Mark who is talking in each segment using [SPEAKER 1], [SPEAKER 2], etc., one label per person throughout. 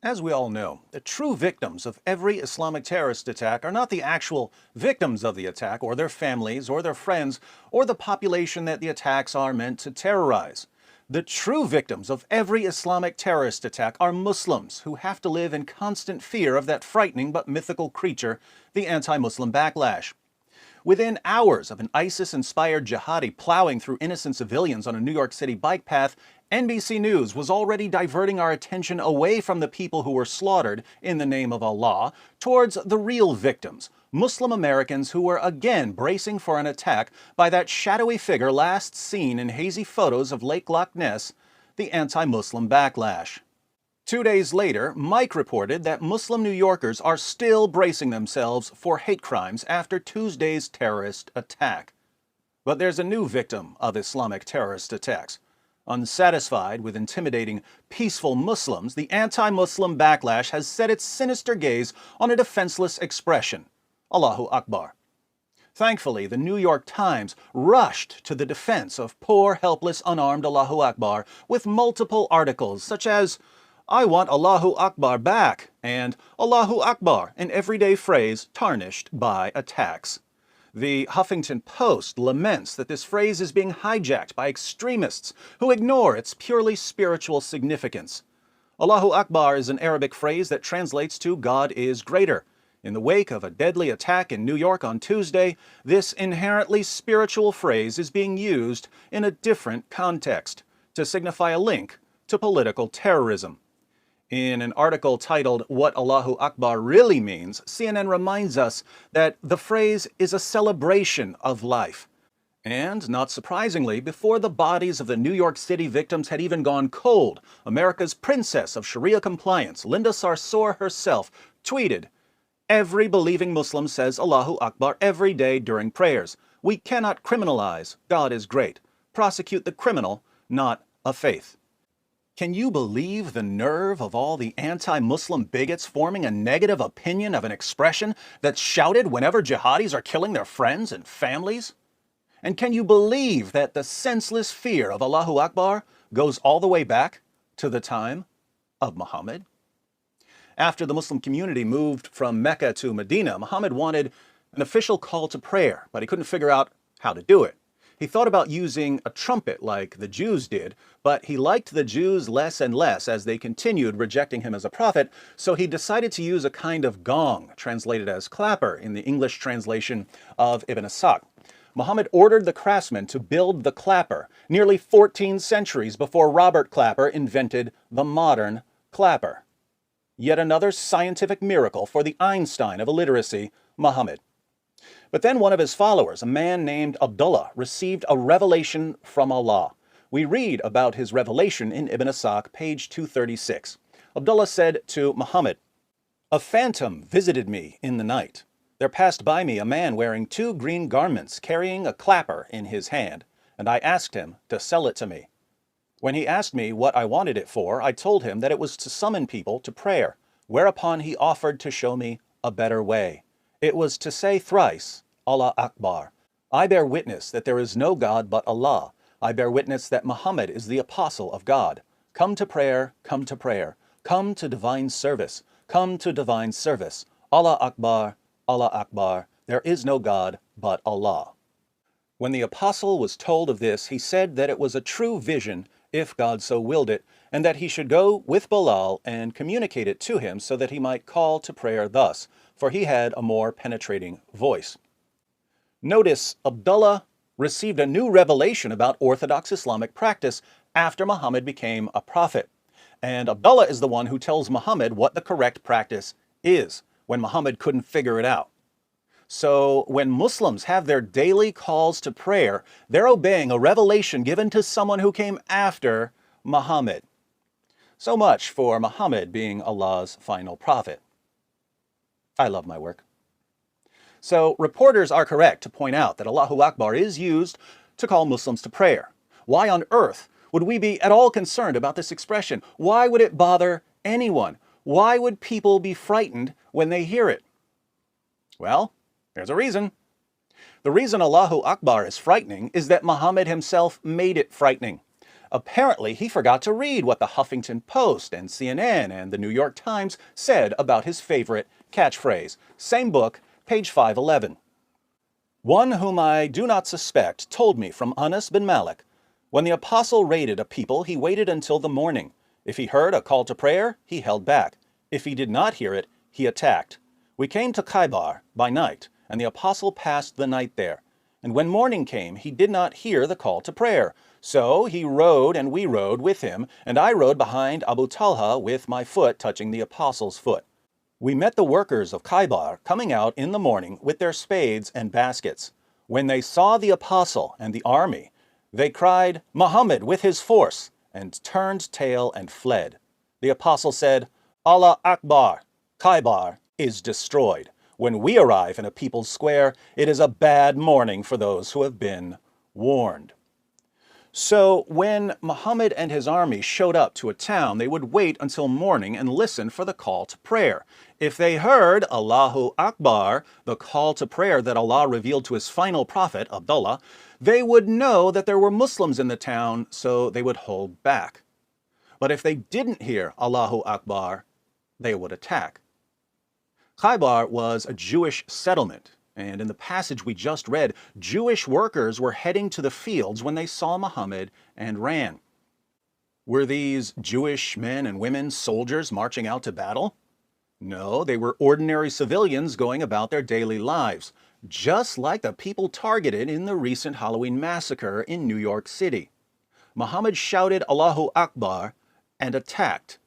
[SPEAKER 1] As we all know, the true victims of every Islamic terrorist attack are not the actual victims of the attack, or their families, or their friends, or the population that the attacks are meant to terrorize. The true victims of every Islamic terrorist attack are Muslims who have to live in constant fear of that frightening but mythical creature, the anti-Muslim backlash. Within hours of an ISIS-inspired jihadi plowing through innocent civilians on a New York City bike path, NBC News was already diverting our attention away from the people who were slaughtered in the name of Allah towards the real victims, Muslim Americans who were again bracing for an attack by that shadowy figure last seen in hazy photos of Lake Loch Ness, the anti-Muslim backlash. 2 days later, Mike reported that Muslim New Yorkers are still bracing themselves for hate crimes after Tuesday's terrorist attack. But there's a new victim of Islamic terrorist attacks. Unsatisfied with intimidating peaceful Muslims, the anti-Muslim backlash has set its sinister gaze on a defenseless expression, Allahu Akbar. Thankfully, the New York Times rushed to the defense of poor, helpless, unarmed Allahu Akbar with multiple articles such as, "I want Allahu Akbar back," and "Allahu Akbar," an everyday phrase tarnished by attacks. The Huffington Post laments that this phrase is being hijacked by extremists who ignore its purely spiritual significance. Allahu Akbar is an Arabic phrase that translates to "God is greater." In the wake of a deadly attack in New York on Tuesday, this inherently spiritual phrase is being used in a different context, to signify a link to political terrorism. In an article titled "What Allahu Akbar Really Means," CNN reminds us that the phrase is a celebration of life. And, not surprisingly, before the bodies of the New York City victims had even gone cold, America's princess of Sharia compliance, Linda Sarsour herself, tweeted, "Every believing Muslim says Allahu Akbar every day during prayers. We cannot criminalize God is great. Prosecute the criminal, not a faith." Can you believe the nerve of all the anti-Muslim bigots forming a negative opinion of an expression that's shouted whenever jihadis are killing their friends and families? And can you believe that the senseless fear of Allahu Akbar goes all the way back to the time of Muhammad? After the Muslim community moved from Mecca to Medina, Muhammad wanted an official call to prayer, but he couldn't figure out how to do it. He thought about using a trumpet like the Jews did, but he liked the Jews less and less as they continued rejecting him as a prophet, so he decided to use a kind of gong, translated as clapper in the English translation of Ibn Ishaq. Muhammad ordered the craftsmen to build the clapper nearly 14 centuries before Robert Clapper invented the modern clapper. Yet another scientific miracle for the Einstein of illiteracy, Muhammad. But then one of his followers, a man named Abdullah, received a revelation from Allah. We read about his revelation in Ibn Ishaq, page 236. Abdullah said to Muhammad, "A phantom visited me in the night. There passed by me a man wearing 2 green garments, carrying a clapper in his hand, and I asked him to sell it to me. When he asked me what I wanted it for, I told him that it was to summon people to prayer, whereupon he offered to show me a better way. It was to say thrice, Allah Akbar. I bear witness that there is no God but Allah. I bear witness that Muhammad is the apostle of God. Come to prayer, come to prayer. Come to divine service, come to divine service. Allah Akbar, Allah Akbar. There is no God but Allah." When the apostle was told of this, he said that it was a true vision, if God so willed it, and that he should go with Bilal and communicate it to him so that he might call to prayer thus, for he had a more penetrating voice. Notice, Abdullah received a new revelation about Orthodox Islamic practice after Muhammad became a prophet. And Abdullah is the one who tells Muhammad what the correct practice is, when Muhammad couldn't figure it out. So when Muslims have their daily calls to prayer, they're obeying a revelation given to someone who came after Muhammad. So much for Muhammad being Allah's final prophet. I love my work. So reporters are correct to point out that Allahu Akbar is used to call Muslims to prayer. Why on earth would we be at all concerned about this expression? Why would it bother anyone? Why would people be frightened when they hear it? Well, there's a reason. The reason Allahu Akbar is frightening is that Muhammad himself made it frightening. Apparently, he forgot to read what the Huffington Post and CNN and the New York Times said about his favorite catchphrase. Same book, page 511. One whom I do not suspect told me from Anas bin Malik, when the apostle raided a people, he waited until the morning. If he heard a call to prayer, he held back. If he did not hear it, he attacked. We came to Khaybar by night, and the apostle passed the night there. And when morning came, he did not hear the call to prayer. So he rode, and we rode with him, and I rode behind Abu Talha with my foot touching the apostle's foot. We met the workers of Khaybar coming out in the morning with their spades and baskets. When they saw the apostle and the army, they cried, "Muhammad with his force," and turned tail and fled. The apostle said, "Allah Akbar, Khaybar is destroyed. When we arrive in a people's square, it is a bad morning for those who have been warned." So when Muhammad and his army showed up to a town, they would wait until morning and listen for the call to prayer. If they heard Allahu Akbar, the call to prayer that Allah revealed to his final prophet, Abdullah, they would know that there were Muslims in the town, so they would hold back. But if they didn't hear Allahu Akbar, they would attack. Khaybar was a Jewish settlement, and in the passage we just read, Jewish workers were heading to the fields when they saw Muhammad and ran. Were these Jewish men and women soldiers marching out to battle? No, they were ordinary civilians going about their daily lives, just like the people targeted in the recent Halloween massacre in New York City. Muhammad shouted Allahu Akbar and attacked.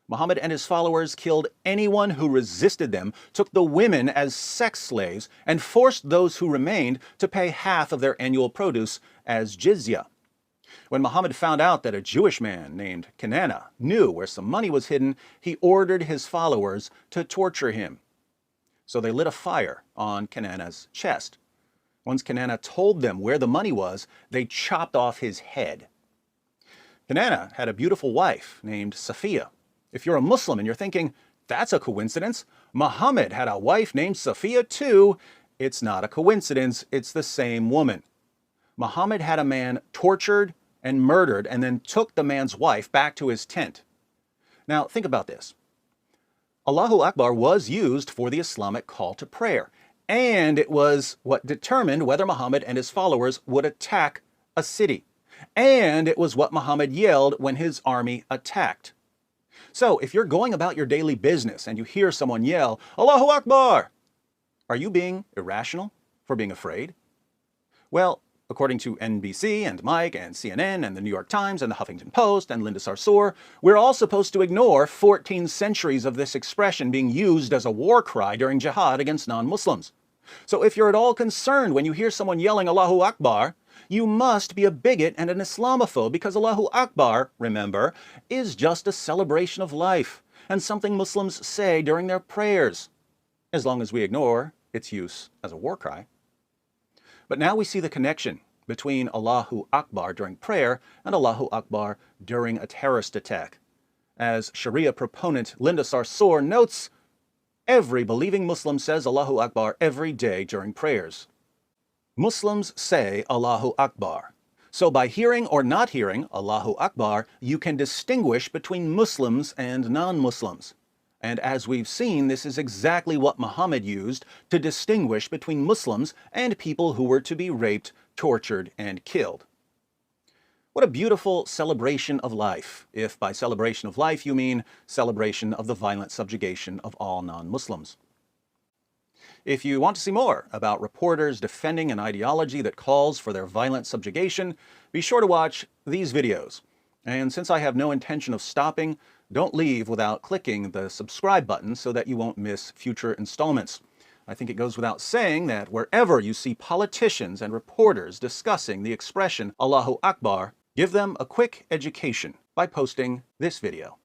[SPEAKER 1] Muhammad and his followers killed anyone who resisted them, took the women as sex slaves, and forced those who remained to pay half of their annual produce as jizya. When Muhammad found out that a Jewish man named Kinana knew where some money was hidden, he ordered his followers to torture him. So they lit a fire on Kinana's chest. Once Kinana told them where the money was, they chopped off his head. Kinana had a beautiful wife named Safiya. If you're a Muslim and you're thinking, that's a coincidence, Muhammad had a wife named Safiya too, it's not a coincidence, it's the same woman. Muhammad had a man tortured and murdered and then took the man's wife back to his tent. Now think about this. Allahu Akbar was used for the Islamic call to prayer, and it was what determined whether Muhammad and his followers would attack a city. And it was what Muhammad yelled when his army attacked. So if you're going about your daily business and you hear someone yell, Allahu Akbar, are you being irrational for being afraid? Well, according to NBC and Mike and CNN and the New York Times and the Huffington Post and Linda Sarsour, we're all supposed to ignore 14 centuries of this expression being used as a war cry during jihad against non-Muslims. So if you're at all concerned when you hear someone yelling Allahu Akbar, you must be a bigot and an Islamophobe because Allahu Akbar, remember, is just a celebration of life and something Muslims say during their prayers, as long as we ignore its use as a war cry. But now we see the connection between Allahu Akbar during prayer and Allahu Akbar during a terrorist attack. As Sharia proponent Linda Sarsour notes, every believing Muslim says Allahu Akbar every day during prayers. Muslims say Allahu Akbar. So by hearing or not hearing Allahu Akbar, you can distinguish between Muslims and non-Muslims. And as we've seen, this is exactly what Muhammad used to distinguish between Muslims and people who were to be raped, tortured, and killed. What a beautiful celebration of life, if by celebration of life you mean celebration of the violent subjugation of all non-Muslims. If you want to see more about reporters defending an ideology that calls for their violent subjugation, be sure to watch these videos. And since I have no intention of stopping, don't leave without clicking the subscribe button so that you won't miss future installments. I think it goes without saying that wherever you see politicians and reporters discussing the expression Allahu Akbar, give them a quick education by posting this video.